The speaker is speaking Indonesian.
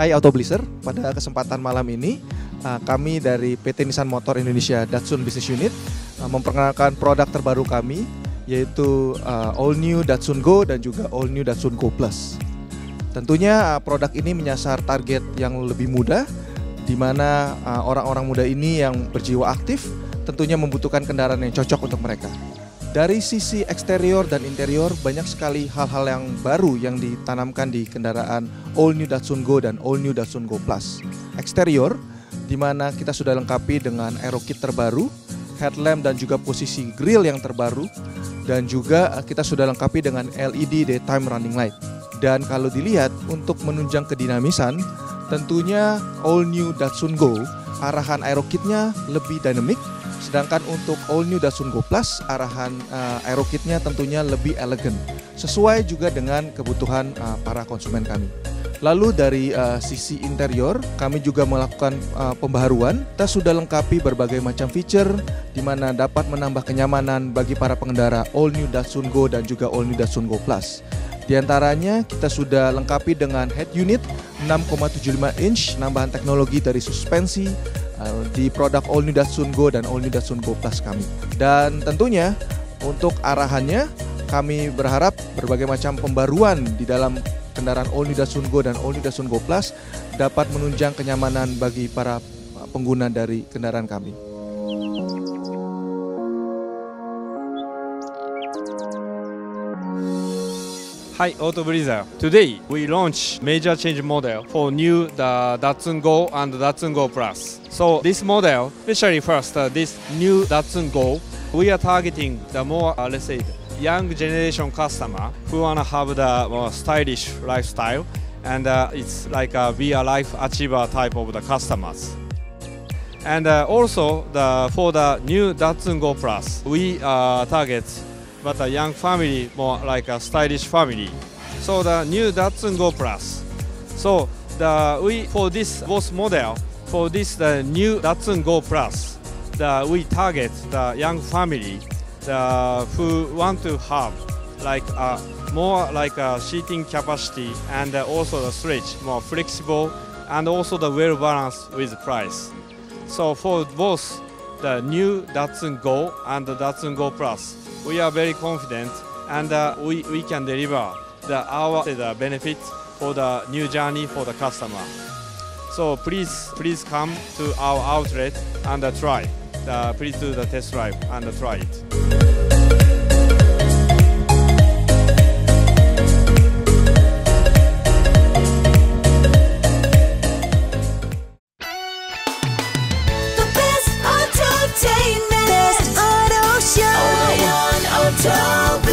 Hai Otoblitzer, pada kesempatan malam ini kami dari PT Nissan Motor Indonesia Datsun Business Unit memperkenalkan produk terbaru kami, yaitu All New Datsun GO dan juga All New Datsun GO Plus. Tentunya produk ini menyasar target yang lebih muda, di mana orang-orang muda ini yang berjiwa aktif tentunya membutuhkan kendaraan yang cocok untuk mereka. Dari sisi eksterior dan interior, banyak sekali hal-hal yang baru yang ditanamkan di kendaraan All New Datsun GO dan All New Datsun GO Plus. Eksterior, di mana kita sudah lengkapi dengan aero kit terbaru, headlamp dan juga posisi grill yang terbaru, dan juga kita sudah lengkapi dengan LED daytime running light. Dan kalau dilihat untuk menunjang kedinamisan, tentunya All New Datsun GO, arahan aero kitnya lebih dynamic. Sedangkan untuk All New Datsun GO Plus, arahan aero kitnya tentunya lebih elegan, sesuai juga dengan kebutuhan para konsumen kami. Lalu dari sisi interior, kami juga melakukan pembaharuan. Kita sudah lengkapi berbagai macam feature, di mana dapat menambah kenyamanan bagi para pengendara All New Datsun GO dan juga All New Datsun GO Plus. Di antaranya kita sudah lengkapi dengan head unit 6,75 inch, nambahan teknologi dari suspensi, di produk All New Datsun GO dan All New Datsun GO Plus kami. Dan tentunya untuk arahannya kami berharap berbagai macam pembaruan di dalam kendaraan All New Datsun GO dan All New Datsun GO Plus dapat menunjang kenyamanan bagi para pengguna dari kendaraan kami. Hi, Otoblitzer. Today we launch major change model for new Datsun GO and Datsun GO Plus. So this model, especially first this new Datsun GO, we are targeting the more let's say young generation customer who wanna have the more stylish lifestyle, and it's like be a life achiever type of the customers. And also for the new Datsun GO Plus, we target but a young family, more like a stylish family. So the new Datsun GO Plus. So for this both model, for this the new Datsun GO Plus, we target the young family who want to have like more like a seating capacity and also the stretch more flexible and also the well balanced with price. So for both the new Datsun GO and the Datsun GO Plus, we are very confident, and we can deliver the benefit for the new journey for the customer. So please come to our outlet and try. Please do the test drive and try it. Otoblitz.